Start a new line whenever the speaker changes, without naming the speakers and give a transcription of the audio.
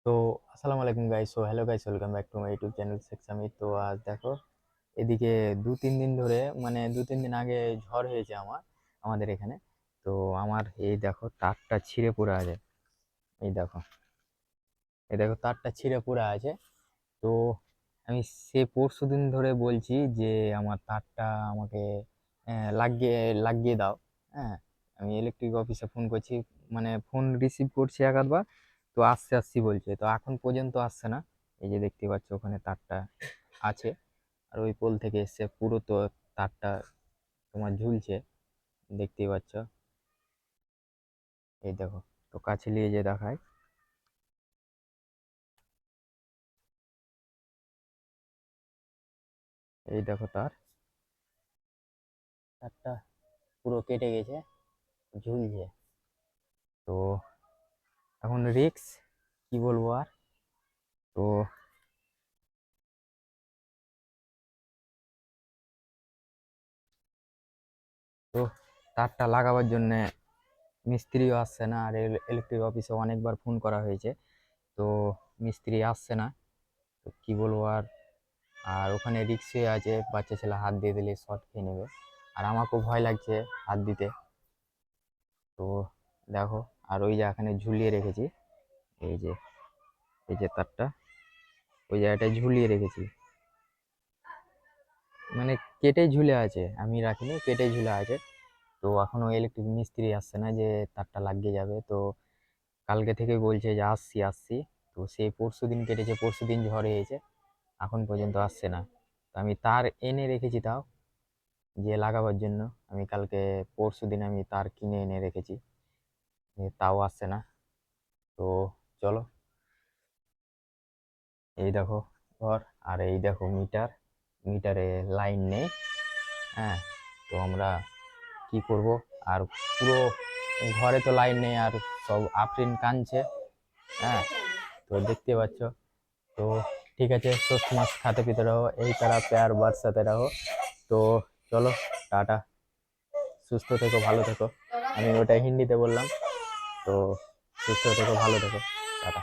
তো আসসালামু আলাইকুম guys. Hello guys, welcome back to my YouTube channel Sheikh Samid. তো আজ দেখো, এদিকে 2-3 দিন ধরে, মানে 2-3 দিন আগে ঝড় হয়েছে আমাদের এখানে। তো আমার এই দেখো তারটা ছিঁড়ে পড়ে আছে। এই দেখো, এই দেখো তারটা ছিঁড়ে পড়ে আছে। তো আমি সে পরশুদিন ধরে বলছি যে আমার তারটা আমাকে লাগিয়ে লাগিয়ে দাও। হ্যাঁ, আমি ইলেকট্রিক অফিসে ফোন করছি, মানে ফোন রিসিভ করছি এক আধবার। তো আসছি আসছি বলছে, তো এখন পর্যন্ত আসছে না। এই যে দেখতে পাচ্ছ ওখানে তারটা আছে, আর ওই পোল থেকে এসছে পুরো, তো তারটা তোমার ঝুলছে, দেখতেই পাচ্ছ। এই দেখো, তো কাছে নিয়ে যে দেখায়, এই দেখো তারটা পুরো কেটে গেছে, ঝুলছে। তো এখন রিক্স, কি বলবো আর। তো তো তারটা লাগাবার জন্য মিস্ত্রিও আসছে না, আর ইলেকট্রিক অফিসে অনেকবার ফোন করা হয়েছে, তো মিস্ত্রি আসছে না। তো কি বলবো আর। আর ওখানে রিক্সে আছে, বাচ্চা ছেলে হাত দিয়ে দিলে শর্ট খেয়ে নেবে, আর আমাকেও ভয় লাগছে হাত দিতে। তো দেখো, আর ওই যে এখানে ঝুলিয়ে রেখেছি, এই যে, এই যে তারটা ওই জায়গাটায় ঝুলিয়ে রেখেছি, মানে কেটে ঝুলে আছে, আমি রাখিনি, কেটে ঝুলে আছে। তো এখনো ইলেকট্রিক মিস্ত্রি আসছে না যে তারটা লাগিয়ে যাবে। তো কালকে থেকে বলছে যে আসছি আসছি। তো সেই পরশুদিন কেটেছে, পরশুদিন ঝড় হয়েছে, এখন পর্যন্ত আসছে না। তো আমি তার এনে রেখেছি, তাও যে লাগাবার জন্য আমি কালকে পরশুদিন আমি তার কিনে এনে রেখেছি, তাও আসছে না। তো চলো, এই দেখো ঘর, আর এই দেখো মিটার, মিটারে লাইন নেই। হ্যাঁ, তো আমরা কি করব। আর পুরো ঘরে তো লাইন নেই, আর সব আফরিন কানছে। হ্যাঁ, তো দেখতে পাচ্ছ। তো ঠিক আছে, সুস্থ মাছ খাতে পিতে रहो, এই তারা প্যার বারসাতে रहो। তো চলো, টাটা, সুস্থ থেকো, ভালো থেকো। আমি ওটা হিন্দিতে বললাম। তো সুস্থ থেকো, ভালো থেকো, টাটা।